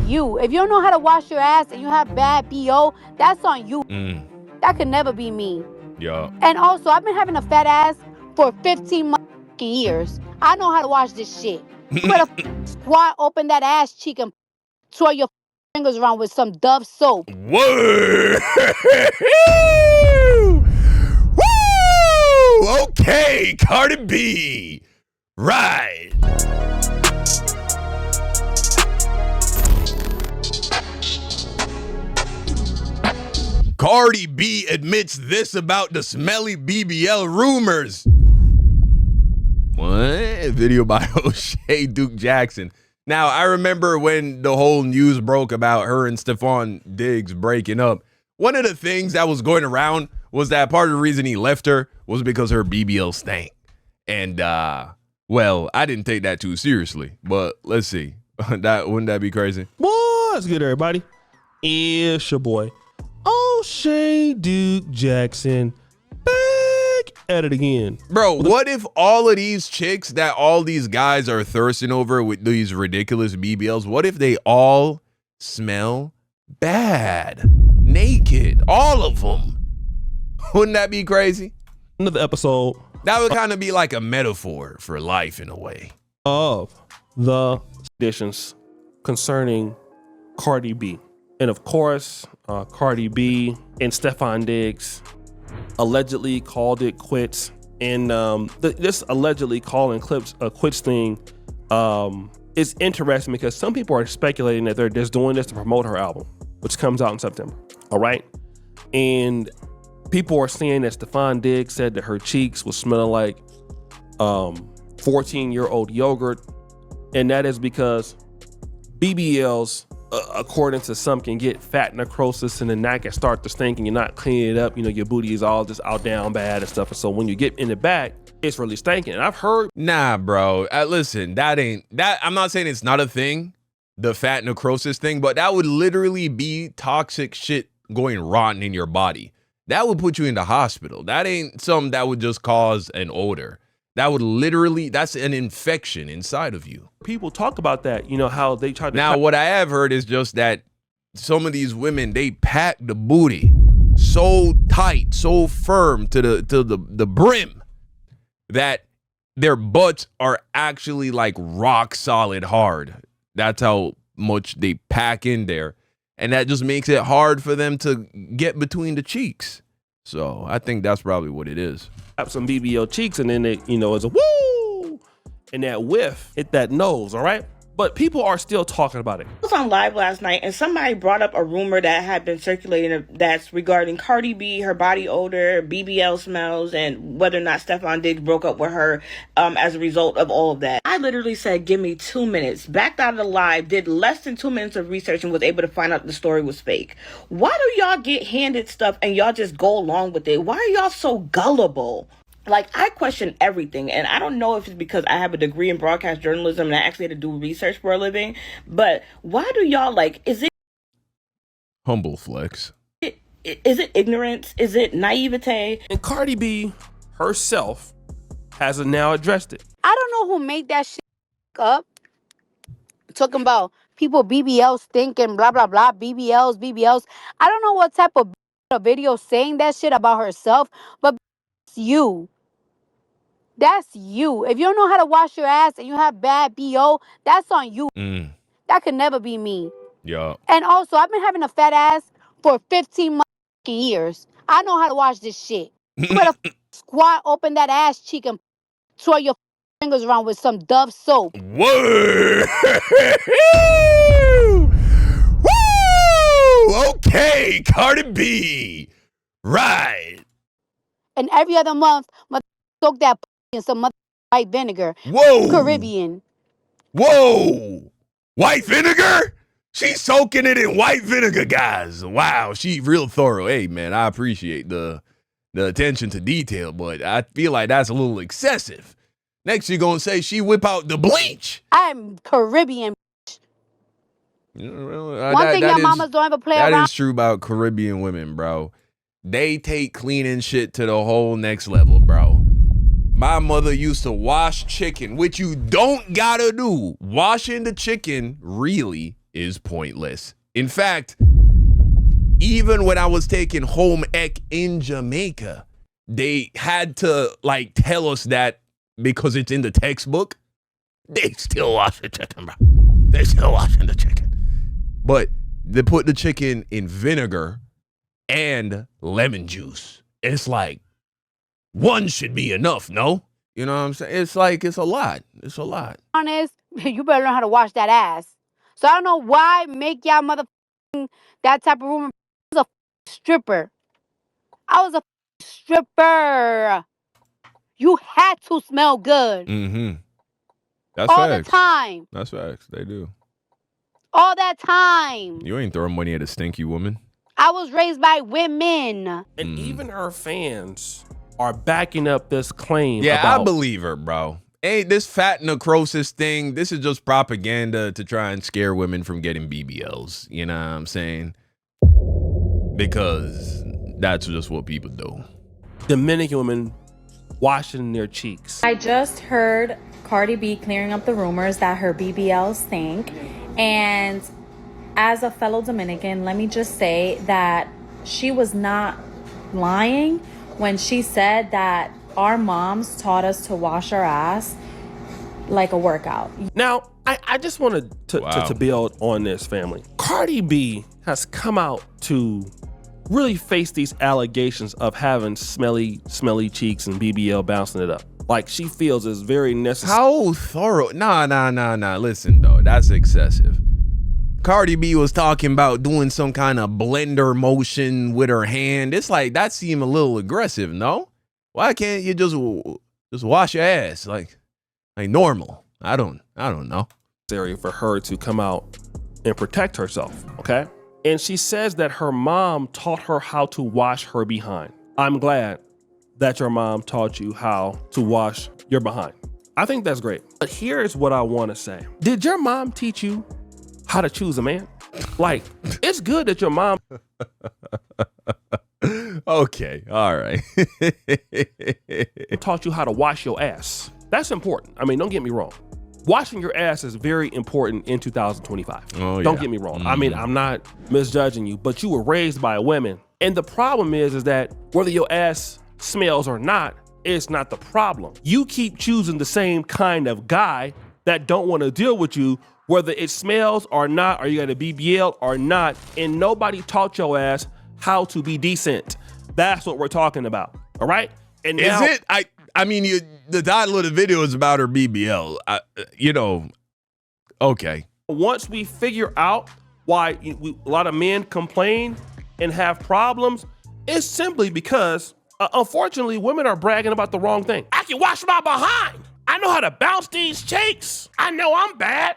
you. If you don't know how to wash your ass and you have bad BO, that's on you. That could never be me. Yeah. And also, I've been having a fat ass for 15 years. I know how to wash this shit. You better squat open that ass cheek and twirl your fingers around with some Dove soap. Whoa! Woo! Okay, Cardi B. Right. Cardi B admits this about the Smelly BBL rumors. What? Video by O'Shea Duke Jackson. Now, I remember when the whole news broke about her and Stephon Diggs breaking up. One of the things that was going around was that part of the reason he left her was because her BBL stank. And, well, I didn't take that too seriously. But let's see. Wouldn't that be crazy? What's good, everybody? It's your boy, O'Shea Duke Jackson, back at it again. Bro, what if all of these chicks that all these guys are thirsting over with these ridiculous BBLs, what if they all smell bad? Naked. All of them. Wouldn't that be crazy? Another episode. That would kind of be like a metaphor for life in a way. Of the editions concerning Cardi B. And of course, Cardi B and Stephon Diggs allegedly called it quits. And this allegedly calling quits thing is interesting because some people are speculating that they're just doing this to promote her album, which comes out in September. All right. And people are saying that Stephon Diggs said that her cheeks was smelling like 14-year-old yogurt. And that is because BBLs, according to some, can get fat necrosis and then that can start to stink and you're not cleaning it up. You know, your booty is all just out down bad and stuff. And so when you get in the back, it's really stinking. And I've heard. Nah, bro. Listen, I'm not saying it's not a thing, the fat necrosis thing, but that would literally be toxic shit going rotten in your body. That would put you in the hospital. That ain't something that would just cause an odor. That would literally, that's an infection inside of you. People talk about that, you know, how they try to. Now, what I have heard is just that some of these women, they pack the booty so tight, so firm to the brim that their butts are actually like rock solid hard. That's how much they pack in there. And that just makes it hard for them to get between the cheeks. So I think that's probably what it is. Have some BBL cheeks and then it, you know, it's a woo, and that whiff hit that nose. All right. But people are still talking about it. I was on live last night and somebody brought up a rumor that had been circulating that's regarding Cardi B, her body odor, BBL smells, and whether or not Stephon Diggs broke up with her as a result of all of that. I literally said, give me 2 minutes, backed out of the live, did less than 2 minutes of research and was able to find out the story was fake. Why do y'all get handed stuff and y'all just go along with it? Why are y'all so gullible? Like, I question everything, and I don't know if it's because I have a degree in broadcast journalism and I actually had to do research for a living, but why do y'all, like, is it... Humble flex. Is it ignorance? Is it naivete? And Cardi B herself has now addressed it. I don't know who made that shit up. Talking about people BBLs thinking blah, blah, blah, BBLs. I don't know what type of video saying that shit about herself, but it's you. That's you. If you don't know how to wash your ass and you have bad BO, that's on you. That could never be me. Yeah. And also, I've been having a fat ass for 15 years. I know how to wash this shit. You better squat open that ass cheek and twirl your fingers around with some Dove soap. Whoa! Woo! Okay, Cardi B. Right. And every other month, soak that in some white vinegar. Whoa. Caribbean. Whoa. White vinegar? She's soaking it in white vinegar, guys. Wow, she real thorough. Hey, man, I appreciate the attention to detail, but I feel like that's a little excessive. Next, you're going to say she whip out the bleach. I'm Caribbean. One thing your mamas don't ever play around. That is true about Caribbean women, bro. They take cleaning shit to the whole next level, bro. My mother used to wash chicken, which you don't gotta do. Washing the chicken really is pointless. In fact, even when I was taking home ec in Jamaica, they had to like tell us that because it's in the textbook, they still wash the chicken, bro. They still washing the chicken. But they put the chicken in vinegar and lemon juice. It's like, one should be enough, no? You know what I'm saying? It's like, it's a lot. It's a lot. Honest, you better learn how to wash that ass. So I don't know why make y'all motherfucking that type of rumor. I was a stripper. I was a stripper. You had to smell good. Mm-hmm. That's all facts. the time. That's facts. They do. All that time. You ain't throwing money at a stinky woman. I was raised by women. And even her fans are backing up this claim. Yeah, about I believe her, bro. Ain't this fat necrosis thing, this is just propaganda to try and scare women from getting BBLs. You know what I'm saying? Because that's just what people do. Dominican women washing their cheeks. I just heard Cardi B clearing up the rumors that her BBLs stink. And as a fellow Dominican, let me just say that she was not lying when she said that our moms taught us to wash our ass like a workout. Now, I just wanted to build on this, family. Cardi B has come out to really face these allegations of having smelly cheeks and BBL bouncing it up. Like, she feels is very necessary. How thorough? Nah. Listen, though, that's excessive. Cardi B was talking about doing some kind of blender motion with her hand. It's like, that seemed a little aggressive, no? Why can't you just wash your ass like normal? I don't know. For her to come out and protect herself, okay? And she says that her mom taught her how to wash her behind. I'm glad that your mom taught you how to wash your behind. I think that's great. But here's what I want to say. Did your mom teach you how to choose a man? Like, it's good that your mom Okay, all right. taught you how to wash your ass. That's important. I mean, don't get me wrong. Washing your ass is very important in 2025. Oh, yeah. Don't get me wrong. I mean, I'm not misjudging you, but you were raised by women. And the problem is that whether your ass smells or not, it's not the problem. You keep choosing the same kind of guy that don't want to deal with you, whether it smells or not, or you got a BBL or not, and nobody taught your ass how to be decent. That's what we're talking about, all right? And now, is it? I mean, the title of the video is about her BBL. Okay. Once we figure out why a lot of men complain and have problems, it's simply because, unfortunately, women are bragging about the wrong thing. I can wash my behind. I know how to bounce these cheeks. I know I'm bad.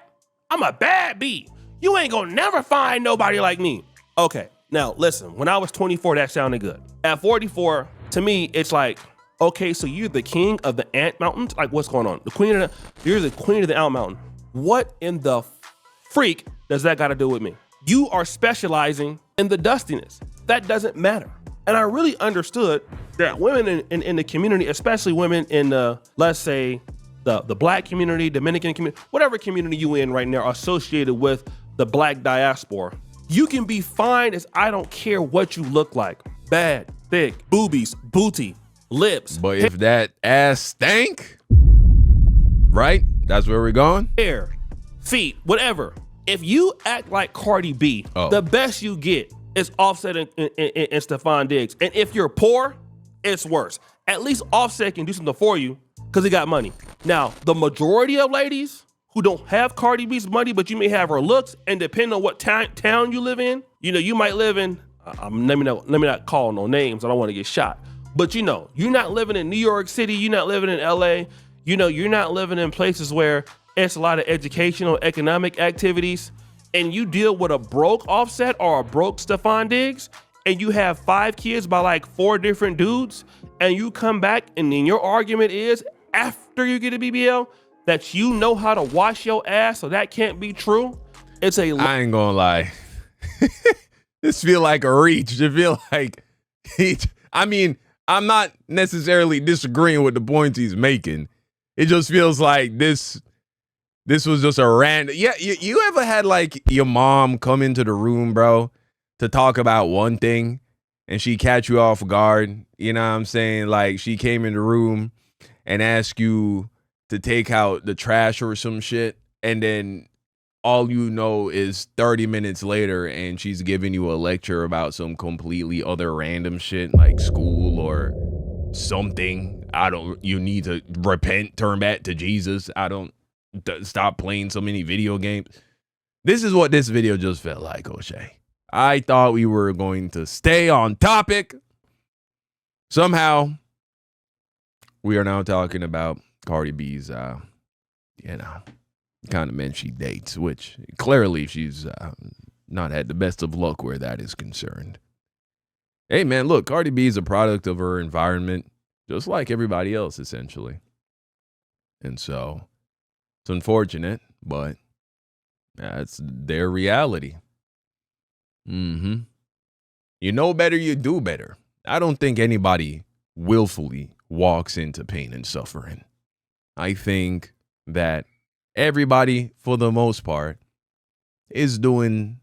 I'm a bad bee. You ain't gonna never find nobody like me. Okay, now listen, when I was 24, that sounded good. At 44, to me, it's like, okay, so you're the king of the ant mountains? Like, what's going on? You're the queen of the ant mountain. What in the freak does that got to do with me? You are specializing in the dustiness. That doesn't matter. And I really understood that women in the community, especially women in the, let's say, the black community, Dominican community, whatever community you in right now associated with the black diaspora, you can be fine as I don't care what you look like. Bad, thick, boobies, booty, lips. But if that ass stank, right? That's where we're going? Hair, feet, whatever. If you act like Cardi B, the best you get is Offset and Stefan Diggs. And if you're poor, it's worse. At least Offset can do something for you because he got money. Now, the majority of ladies who don't have Cardi B's money, but you may have her looks, and depending on what town you live in, you might live in, let me not call no names, I don't want to get shot. But you're not living in New York City, you're not living in LA, you're not living in places where it's a lot of educational, economic activities, and you deal with a broke Offset or a broke Stefan Diggs, and you have 5 kids by like 4 different dudes, and you come back and then your argument is, after you get a BBL, that you know how to wash your ass, so that can't be true. I ain't gonna lie. This feel like a reach. It feel like, I mean, I'm not necessarily disagreeing with the points he's making. It just feels like this This was just a random. Yeah, you ever had like your mom come into the room, bro, to talk about one thing and she catch you off guard? You know what I'm saying? Like she came in the room and asked you to take out the trash or some shit. And then all you know is 30 minutes later and she's giving you a lecture about some completely other random shit like school or something. You need to repent, turn back to Jesus. Stop playing so many video games. This is what this video just felt like, O'Shea. I thought we were going to stay on topic. Somehow, we are now talking about Cardi B's, kind of men she dates, which clearly she's not had the best of luck where that is concerned. Hey, man, look, Cardi B is a product of her environment, just like everybody else, essentially. And so it's unfortunate, but that's their reality. You know better, you do better. I don't think anybody willfully walks into pain and suffering. I think that everybody, for the most part, is doing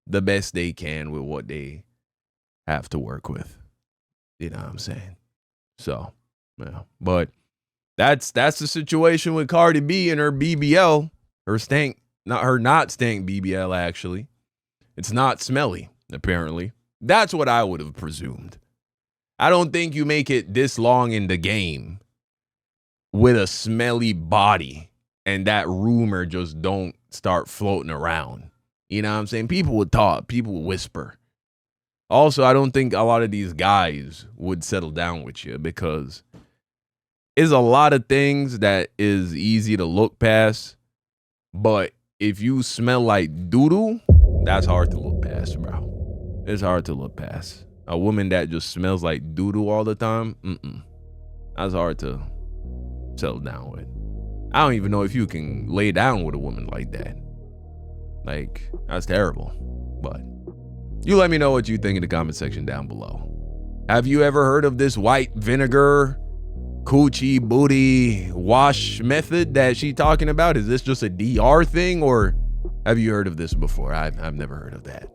the best they can with what they have to work with. You know what I'm saying? So, yeah. But that's the situation with Cardi B and her BBL, not stank BBL, actually. It's not smelly, apparently. That's what I would have presumed. I don't think you make it this long in the game with a smelly body and that rumor just don't start floating around. You know what I'm saying? People would talk, people would whisper. Also, I don't think a lot of these guys would settle down with you because there's a lot of things that is easy to look past, but if you smell like doo-doo, that's hard to look past, bro. It's hard to look past. A woman that just smells like doo-doo all the time, that's hard to settle down with. I don't even know if you can lay down with a woman like that. Like, that's terrible. But you let me know what you think in the comment section down below. Have you ever heard of this white vinegar coochie booty wash method that she talking about? Is this just a DR thing, or have you heard of this before? I've never heard of that.